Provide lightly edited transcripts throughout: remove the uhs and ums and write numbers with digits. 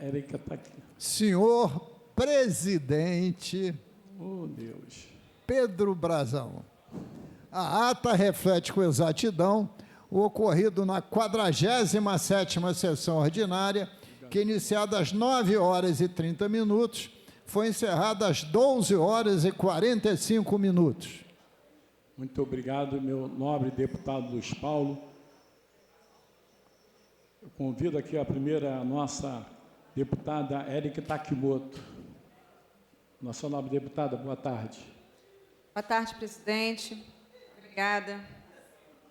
Érica está aqui. Senhor presidente Oh, Deus. Pedro Brazão, a ata reflete com exatidão o ocorrido na 47ª sessão ordinária, que, iniciada às 9h30, foi encerrada às 12h45. Muito obrigado, meu nobre deputado Luiz Paulo. Eu convido aqui a primeira, a nossa deputada Érica Takimoto. Nossa nobre deputada, boa tarde. Boa tarde, presidente. Obrigada.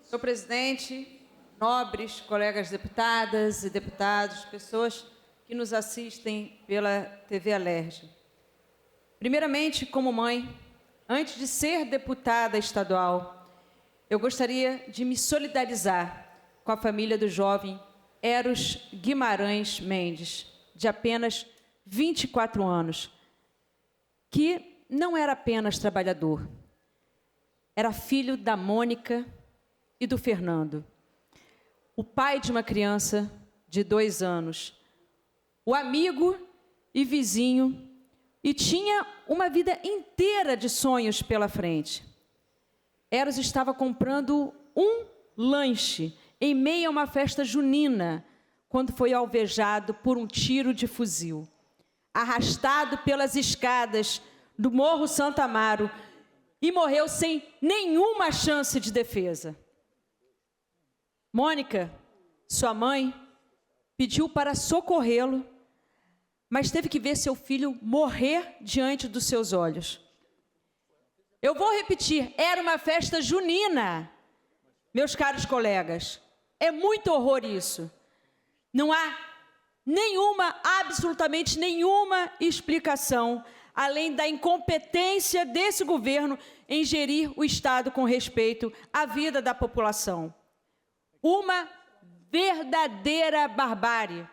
Senhor presidente, nobres colegas deputadas e deputados, pessoas que nos assistem pela TV Alerj. Primeiramente, como mãe, antes de ser deputada estadual, eu gostaria de me solidarizar com a família do jovem Eros Guimarães Mendes, de apenas 24 anos, que não era apenas trabalhador, era filho da Mônica e do Fernando, o pai de uma criança de 2 anos, o amigo e vizinho, e tinha uma vida inteira de sonhos pela frente. Eros estava comprando um lanche em meio a uma festa junina, quando foi alvejado por um tiro de fuzil, arrastado pelas escadas do Morro Santo Amaro, e morreu sem nenhuma chance de defesa. Mônica, sua mãe, pediu para socorrê-lo, mas teve que ver seu filho morrer diante dos seus olhos. Eu vou repetir, era uma festa junina, meus caros colegas. É muito horror isso. Não há nenhuma, absolutamente nenhuma explicação, além da incompetência desse governo em gerir o Estado com respeito à vida da população. Uma verdadeira barbárie.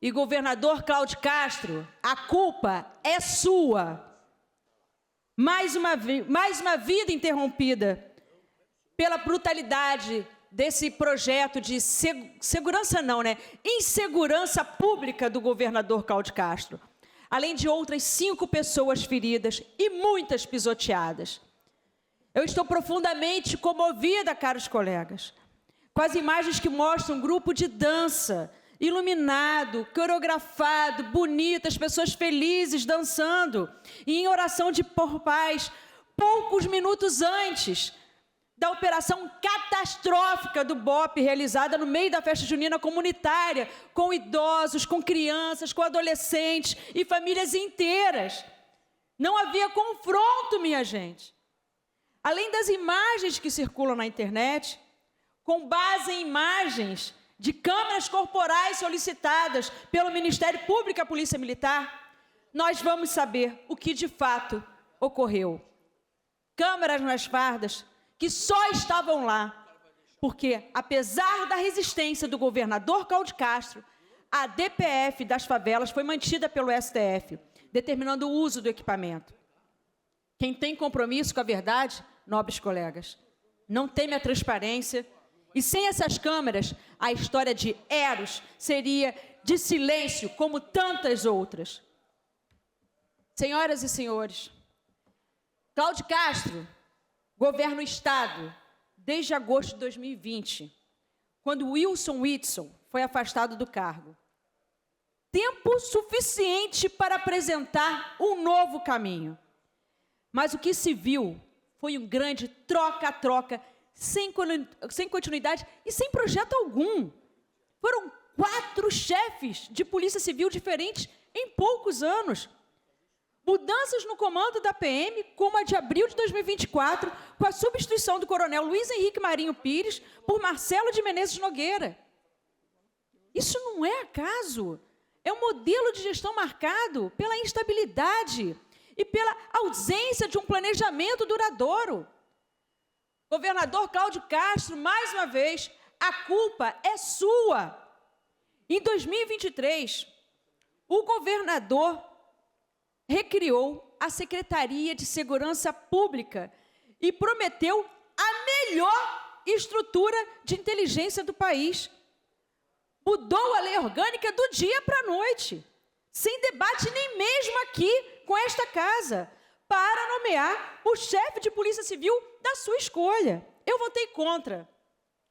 E, governador Cláudio Castro, a culpa é sua. Mais uma vida interrompida pela brutalidade desse projeto de segurança não, né? Insegurança pública do governador Cláudio Castro. Além de outras 5 pessoas feridas e muitas pisoteadas. Eu estou profundamente comovida, caros colegas, com as imagens que mostram um grupo de dança, iluminado, coreografado, bonito, as pessoas felizes dançando, e em oração de por paz, poucos minutos antes da operação catastrófica do BOPE, realizada no meio da festa junina comunitária, com idosos, com crianças, com adolescentes e famílias inteiras. Não havia confronto, minha gente. Além das imagens que circulam na internet, com base em imagens de câmeras corporais solicitadas pelo Ministério Público e a Polícia Militar, nós vamos saber o que de fato ocorreu. Câmeras nas fardas que só estavam lá porque, apesar da resistência do governador Cláudio Castro, a DPF das favelas foi mantida pelo STF, determinando o uso do equipamento. Quem tem compromisso com a verdade, nobres colegas, não teme a transparência. E sem essas câmeras, a história de Eros seria de silêncio, como tantas outras. Senhoras e senhores, Cláudio Castro governa o Estado desde agosto de 2020, quando Wilson Witson foi afastado do cargo. Tempo suficiente para apresentar um novo caminho. Mas o que se viu foi um grande troca-troca, sem continuidade e sem projeto algum. Foram 4 chefes de polícia civil diferentes em poucos anos. Mudanças no comando da PM, como a de abril de 2024, com a substituição do coronel Luiz Henrique Marinho Pires por Marcelo de Menezes Nogueira. Isso não é acaso. É um modelo de gestão marcado pela instabilidade e pela ausência de um planejamento duradouro. Governador Cláudio Castro, mais uma vez, a culpa é sua. Em 2023, o governador recriou a Secretaria de Segurança Pública e prometeu a melhor estrutura de inteligência do país. mudou a lei orgânica do dia para a noite, sem debate nem mesmo aqui com esta casa, para nomear o chefe de polícia civil da sua escolha. Eu votei contra.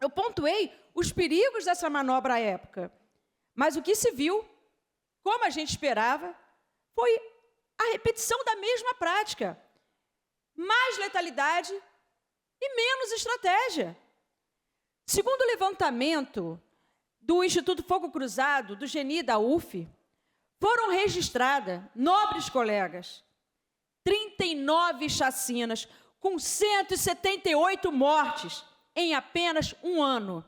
Eu pontuei os perigos dessa manobra à época. Mas o que se viu, como a gente esperava, foi a repetição da mesma prática. Mais letalidade e menos estratégia. Segundo o levantamento do Instituto Fogo Cruzado, do GENI, da UF, foram registradas, nobres colegas, 39 chacinas, com 178 mortes em apenas um ano.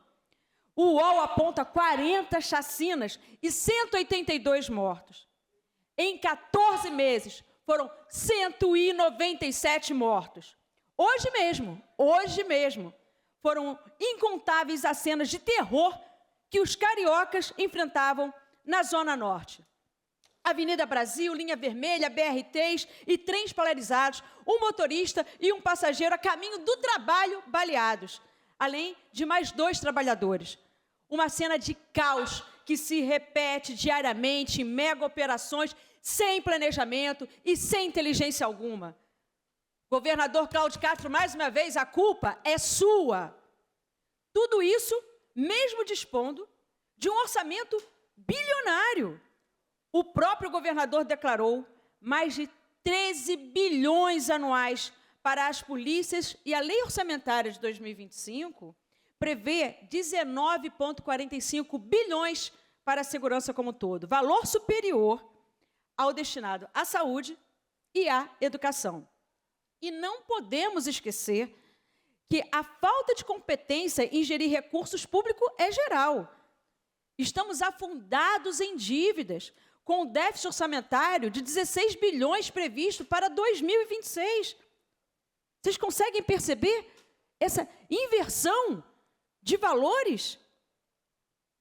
O UOL aponta 40 chacinas e 182 mortos. Em 14 meses, foram 197 mortos. Hoje mesmo, foram incontáveis as cenas de terror que os cariocas enfrentavam na Zona Norte. Avenida Brasil, linha vermelha, BR-3 e trens polarizados, um motorista e um passageiro a caminho do trabalho baleados, além de mais 2 trabalhadores. Uma cena de caos que se repete diariamente em mega operações, sem planejamento e sem inteligência alguma. Governador Cláudio Castro, mais uma vez, a culpa é sua. Tudo isso, mesmo dispondo de um orçamento bilionário. O próprio governador declarou mais de 13 bilhões anuais para as polícias e a lei orçamentária de 2025 prevê 19,45 bilhões para a segurança como um todo, valor superior ao destinado à saúde e à educação. E não podemos esquecer que a falta de competência em gerir recursos públicos é geral. Estamos afundados em dívidas, com o déficit orçamentário de 16 bilhões previsto para 2026. Vocês conseguem perceber essa inversão de valores?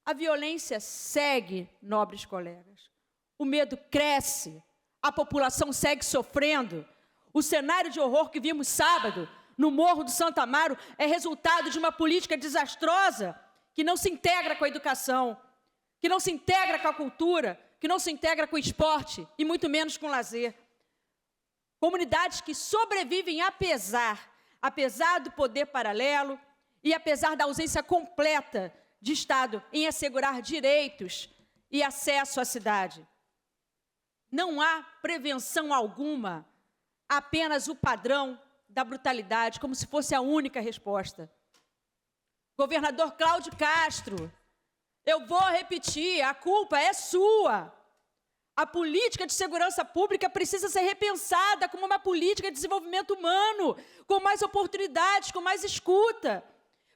A violência segue, nobres colegas. O medo cresce, a população segue sofrendo. O cenário de horror que vimos sábado, no Morro do Santo Amaro, é resultado de uma política desastrosa que não se integra com a educação, que não se integra com a cultura, que não se integra com o esporte e muito menos com o lazer. Comunidades que sobrevivem apesar do poder paralelo e apesar da ausência completa de Estado em assegurar direitos e acesso à cidade. Não há prevenção alguma, apenas o padrão da brutalidade, como se fosse a única resposta. Governador Cláudio Castro, eu vou repetir, a culpa é sua. A política de segurança pública precisa ser repensada como uma política de desenvolvimento humano, com mais oportunidades, com mais escuta.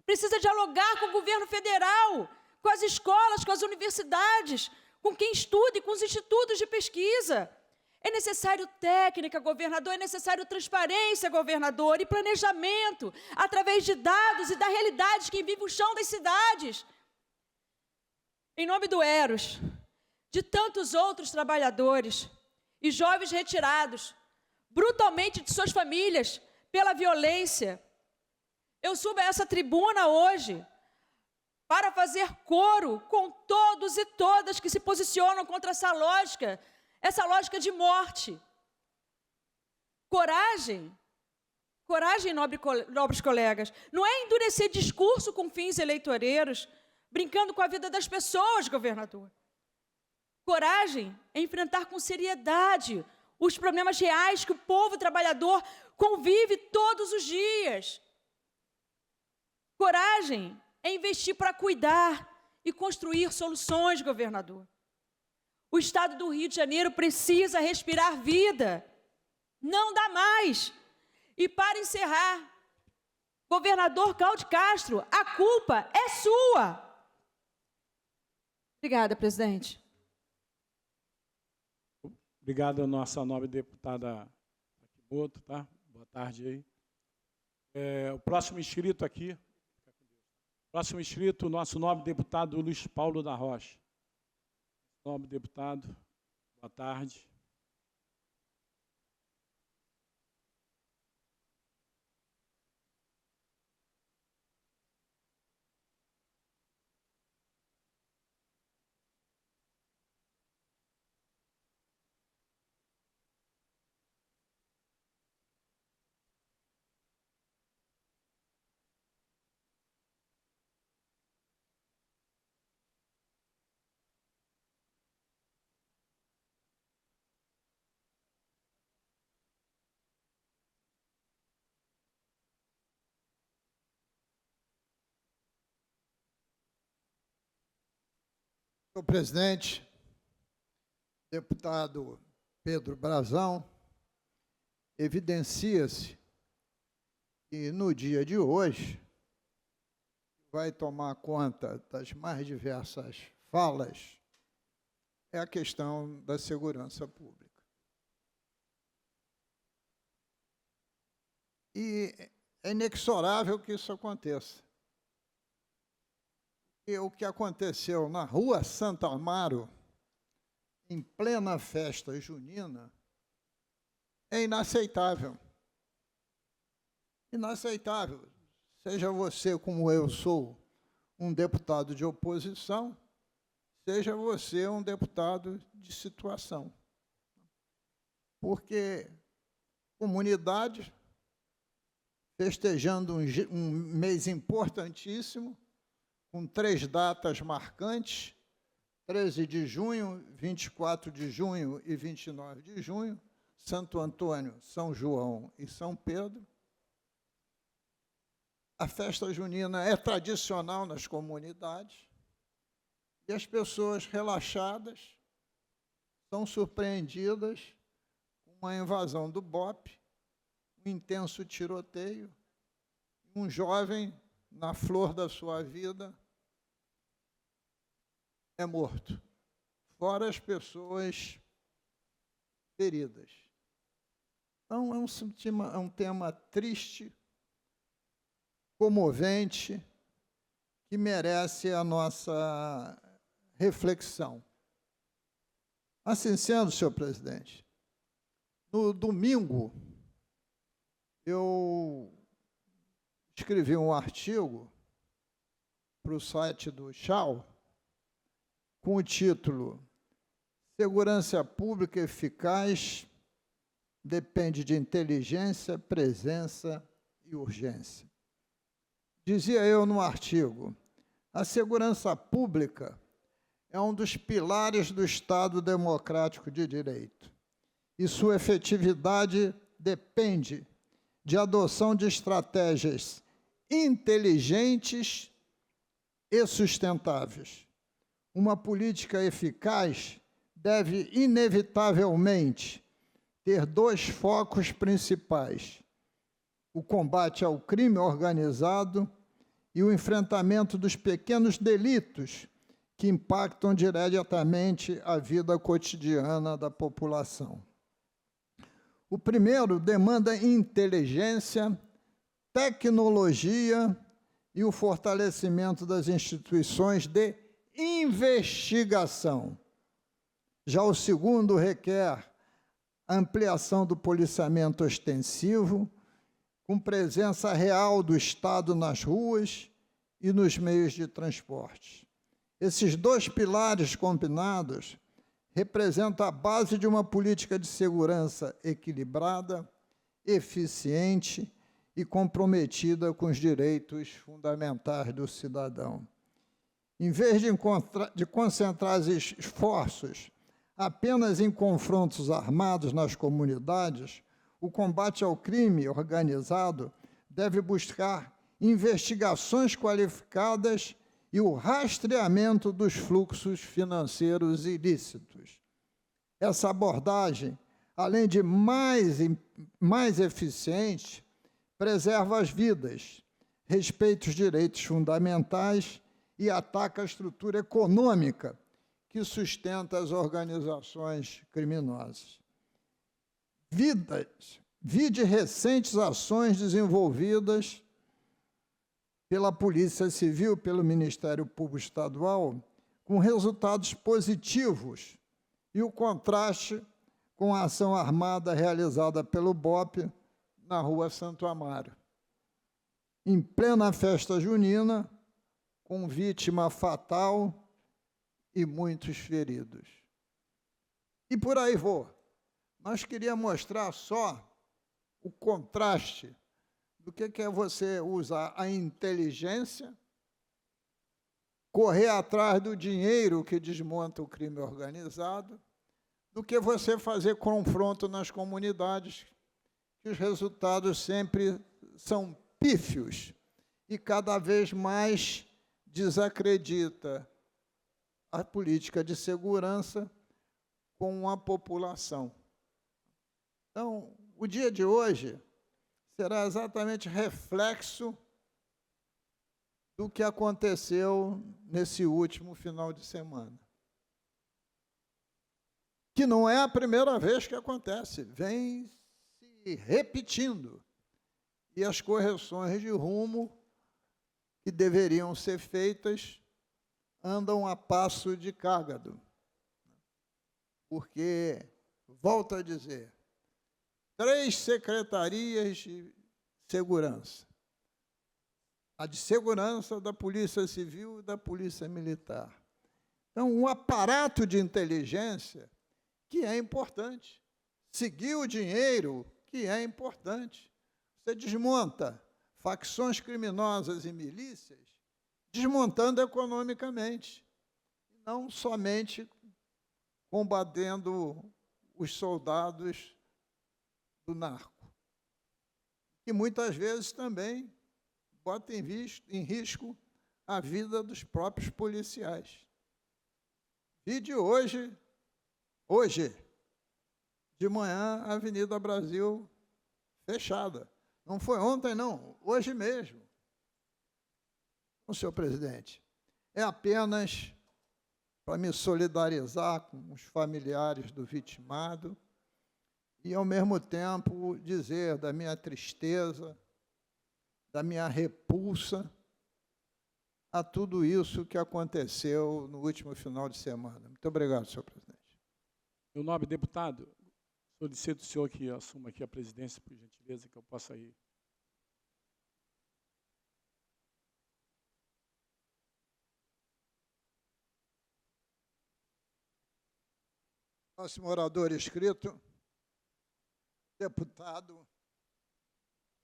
Precisa dialogar com o governo federal, com as escolas, com as universidades, com quem estuda e com os institutos de pesquisa. É necessário técnica, governador, é necessário transparência, governador, e planejamento, através de dados e da realidade que vive o chão das cidades. Em nome do Eros, de tantos outros trabalhadores e jovens retirados, brutalmente de suas famílias, pela violência, eu subo a essa tribuna hoje para fazer coro com todos e todas que se posicionam contra essa lógica de morte. Coragem, nobres colegas, não é endurecer discurso com fins eleitoreiros, brincando com a vida das pessoas, governador. Coragem é enfrentar com seriedade os problemas reais que o povo trabalhador convive todos os dias. Coragem é investir para cuidar e construir soluções, governador. O Estado do Rio de Janeiro precisa respirar vida. Não dá mais. E para encerrar, governador Cláudio Castro, a culpa é sua. Obrigada, presidente. Obrigado à nossa nobre deputada Takimoto, tá? Boa tarde aí. O próximo inscrito aqui, o nosso nobre deputado Luiz Paulo da Rocha. Nobre deputado, boa tarde. Senhor presidente, deputado Pedro Brazão, evidencia-se que no dia de hoje vai tomar conta das mais diversas falas é a questão da segurança pública. E é inexorável que isso aconteça. E o que aconteceu na Rua Santo Amaro, em plena festa junina, é inaceitável. Inaceitável. Seja você, como eu sou, um deputado de oposição, seja você um deputado de situação. Porque comunidade, festejando um mês importantíssimo, com 3 datas marcantes, 13 de junho, 24 de junho e 29 de junho, Santo Antônio, São João e São Pedro. A festa junina é tradicional nas comunidades e as pessoas relaxadas são surpreendidas com uma invasão do BOPE, um intenso tiroteio, um jovem, na flor da sua vida, é morto, fora as pessoas feridas. Então, é um tema triste, comovente, que merece a nossa reflexão. Assim sendo, senhor presidente, no domingo, eu escrevi um artigo para o site do Chau, com o título Segurança Pública Eficaz depende de inteligência, presença e urgência. Dizia eu no artigo, a segurança pública é um dos pilares do Estado democrático de direito e sua efetividade depende de adoção de estratégias inteligentes e sustentáveis. Uma política eficaz deve, inevitavelmente, ter 2 focos principais: o combate ao crime organizado e o enfrentamento dos pequenos delitos que impactam diretamente a vida cotidiana da população. O primeiro demanda inteligência, tecnologia e o fortalecimento das instituições de investigação. Já o segundo requer ampliação do policiamento ostensivo, com presença real do Estado nas ruas e nos meios de transporte. Esses 2 pilares combinados representam a base de uma política de segurança equilibrada, eficiente e comprometida com os direitos fundamentais do cidadão. Em vez de concentrar os esforços apenas em confrontos armados nas comunidades, o combate ao crime organizado deve buscar investigações qualificadas e o rastreamento dos fluxos financeiros ilícitos. Essa abordagem, além de mais eficiente, preserva as vidas, respeita os direitos fundamentais e ataca a estrutura econômica que sustenta as organizações criminosas. Vide recentes ações desenvolvidas pela Polícia Civil, pelo Ministério Público Estadual, com resultados positivos, e o contraste com a ação armada realizada pelo BOPE na Rua Santo Amaro. Em plena festa junina, com vítima fatal e muitos feridos. E por aí vou. Mas queria mostrar só o contraste do que é você usar a inteligência, correr atrás do dinheiro que desmonta o crime organizado, do que você fazer confronto nas comunidades, que os resultados sempre são pífios e cada vez mais desacredita a política de segurança com a população. Então, o dia de hoje será exatamente reflexo do que aconteceu nesse último final de semana. Que não é a primeira vez que acontece, vem se repetindo. E as correções de rumo que deveriam ser feitas andam a passo de cágado. Porque, volto a dizer, 3 secretarias de segurança. A de segurança da Polícia Civil e da Polícia Militar. Então, um aparato de inteligência que é importante. Seguir o dinheiro, que é importante. Você desmonta facções criminosas e milícias, desmontando economicamente, não somente combatendo os soldados do narco, que muitas vezes também bota em risco a vida dos próprios policiais. E de hoje de manhã, a Avenida Brasil fechada. Não foi ontem, não, hoje mesmo. Então, senhor presidente, é apenas para me solidarizar com os familiares do vitimado e, ao mesmo tempo, dizer da minha tristeza, da minha repulsa a tudo isso que aconteceu no último final de semana. Muito obrigado, senhor presidente. Meu nobre deputado, solicito o senhor que assuma aqui a presidência, por gentileza, que eu possa ir. Próximo orador inscrito, deputado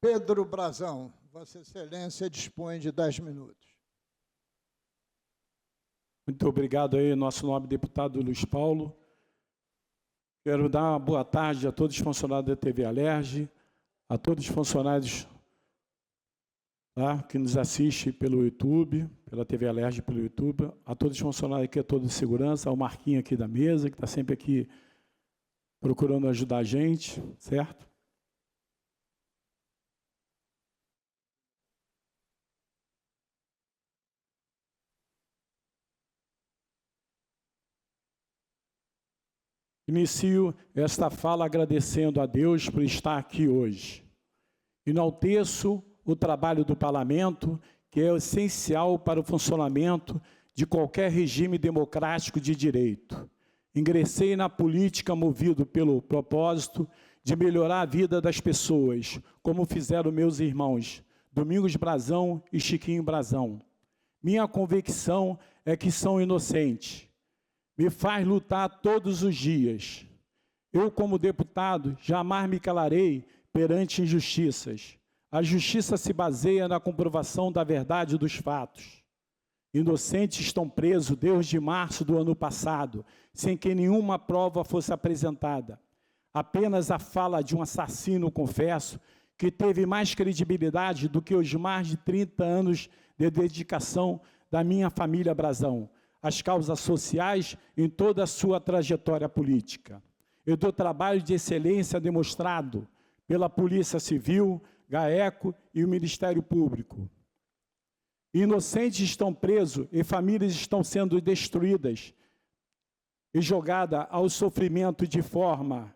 Pedro Brazão. Vossa Excelência dispõe de 10 minutos. Muito obrigado aí, nosso nobre deputado Luiz Paulo. Quero dar uma boa tarde a todos os funcionários da TV Alerj, a todos os funcionários que nos assistem pelo YouTube, pela TV Alerj, pelo YouTube, a todos os funcionários aqui, a todos de segurança, ao Marquinho aqui da mesa, que está sempre aqui procurando ajudar a gente, certo? Inicio esta fala agradecendo a Deus por estar aqui hoje. Enalteço o trabalho do parlamento, que é essencial para o funcionamento de qualquer regime democrático de direito. Ingressei na política movido pelo propósito de melhorar a vida das pessoas, como fizeram meus irmãos Domingos Brazão e Chiquinho Brazão. Minha convicção é que são inocentes. Me faz lutar todos os dias. Eu, como deputado, jamais me calarei perante injustiças. A justiça se baseia na comprovação da verdade dos fatos. Inocentes estão presos desde março do ano passado, sem que nenhuma prova fosse apresentada. Apenas a fala de um assassino, confesso, que teve mais credibilidade do que os mais de 30 anos de dedicação da minha família Brazão, as causas sociais em toda a sua trajetória política. E do trabalho de excelência demonstrado pela Polícia Civil, GAECO e o Ministério Público. Inocentes estão presos e famílias estão sendo destruídas e jogadas ao sofrimento de forma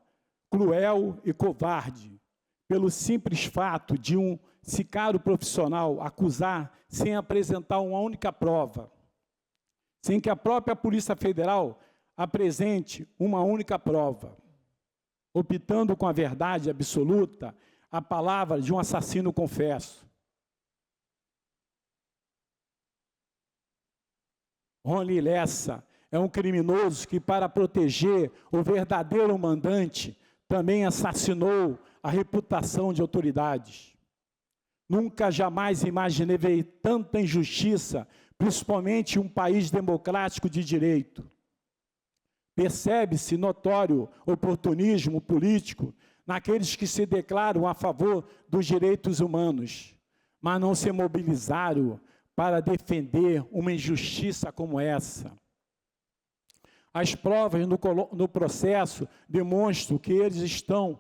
cruel e covarde, pelo simples fato de um sicário profissional acusar sem apresentar uma única prova, sem que a própria Polícia Federal apresente uma única prova, optando com a verdade absoluta a palavra de um assassino confesso. Rony Lessa é um criminoso que, para proteger o verdadeiro mandante, também assassinou a reputação de autoridades. Nunca, jamais imaginei ver tanta injustiça, principalmente em um país democrático de direito. Percebe-se notório oportunismo político naqueles que se declaram a favor dos direitos humanos, mas não se mobilizaram para defender uma injustiça como essa. As provas no processo demonstram que eles estão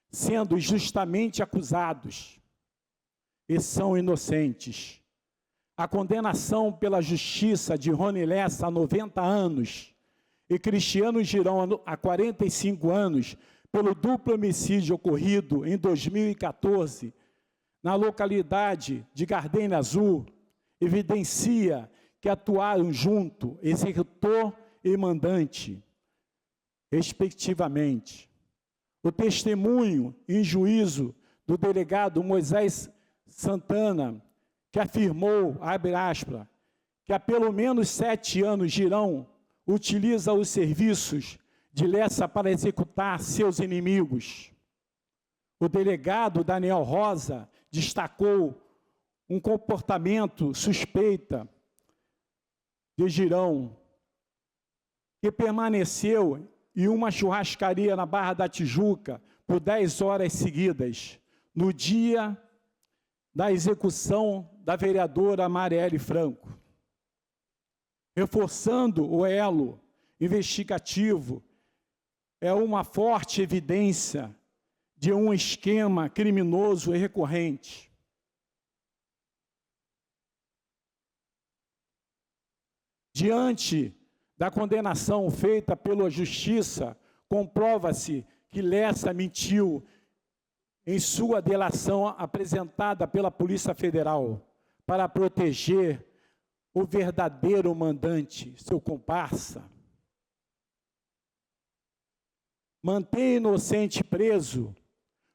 sendo injustamente acusados e são inocentes. A condenação pela justiça de Rony Lessa a 90 anos e Cristiano Girão a 45 anos pelo duplo homicídio ocorrido em 2014 na localidade de Gardenia Azul evidencia que atuaram junto executor e mandante, respectivamente. O testemunho em juízo do delegado Moisés Santana, que afirmou, abre aspas, que há pelo menos 7 anos Girão utiliza os serviços de Lessa para executar seus inimigos. O delegado Daniel Rosa destacou um comportamento suspeita de Girão, que permaneceu em uma churrascaria na Barra da Tijuca por 10 horas seguidas, no dia da execução da vereadora Marielle Franco, reforçando o elo investigativo, é uma forte evidência de um esquema criminoso e recorrente. Diante da condenação feita pela Justiça, comprova-se que Lessa mentiu em sua delação apresentada pela Polícia Federal para proteger o verdadeiro mandante, seu comparsa. Mantém inocente preso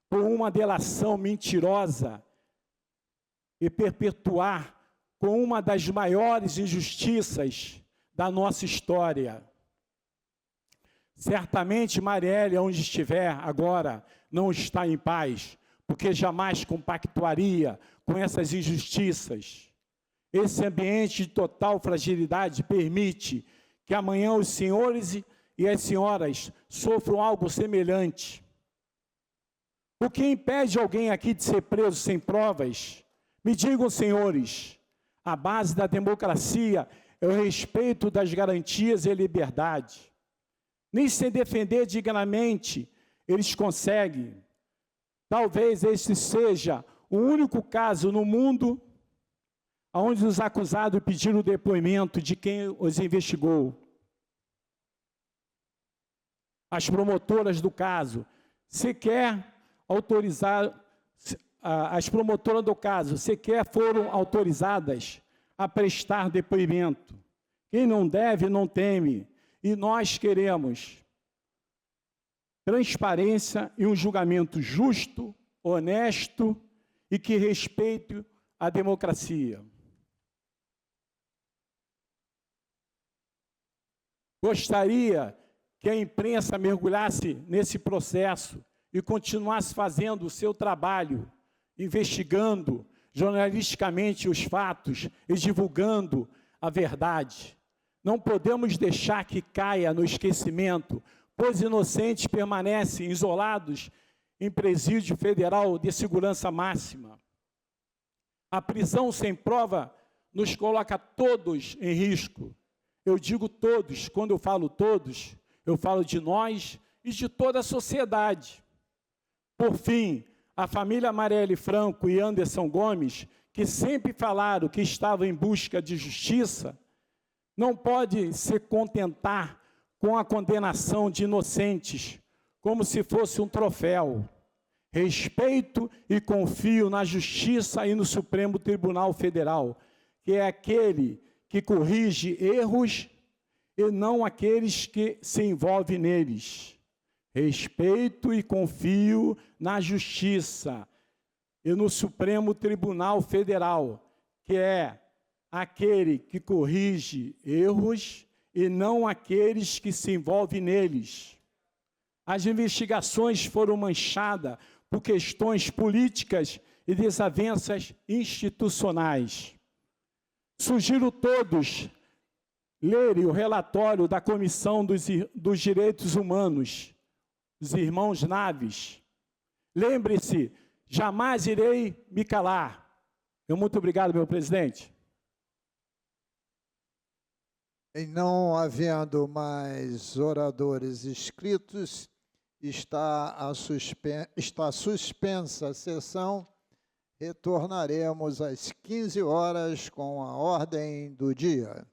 por uma delação mentirosa e perpetuar com uma das maiores injustiças da nossa história. Certamente Marielle, onde estiver agora, não está em paz, porque jamais compactuaria com essas injustiças. Esse ambiente de total fragilidade permite que amanhã os senhores e as senhoras sofram algo semelhante. O que impede alguém aqui de ser preso sem provas? Me digam, senhores, a base da democracia é o respeito das garantias e liberdade. Nem se defender dignamente eles conseguem. Talvez esse seja o único caso no mundo onde os acusados pediram o depoimento de quem os investigou. As promotoras do caso sequer autorizaram, as promotoras do caso sequer foram autorizadas a prestar depoimento. Quem não deve, não teme. E nós queremos transparência e um julgamento justo, honesto e que respeite a democracia. Gostaria que a imprensa mergulhasse nesse processo e continuasse fazendo o seu trabalho, investigando jornalisticamente os fatos e divulgando a verdade. Não podemos deixar que caia no esquecimento, pois inocentes permanecem isolados em presídio federal de segurança máxima. A prisão sem prova nos coloca todos em risco. Eu digo todos, quando eu falo todos, eu falo de nós e de toda a sociedade. Por fim, a família Marielle Franco e Anderson Gomes, que sempre falaram que estavam em busca de justiça, não pode se contentar com a condenação de inocentes, como se fosse um troféu. Respeito e confio na Justiça e no Supremo Tribunal Federal, que é aquele que corrige erros e não aqueles que se envolvem neles. Respeito e confio na Justiça e no Supremo Tribunal Federal, que é aquele que corrige erros e não aqueles que se envolvem neles. As investigações foram manchadas por questões políticas e desavenças institucionais. Sugiro todos lerem o relatório da Comissão dos Direitos Humanos, os irmãos Naves. Lembre-se, jamais irei me calar. Muito obrigado, meu presidente. Em não havendo mais oradores inscritos, está suspensa a sessão. Retornaremos às 15 horas com a ordem do dia.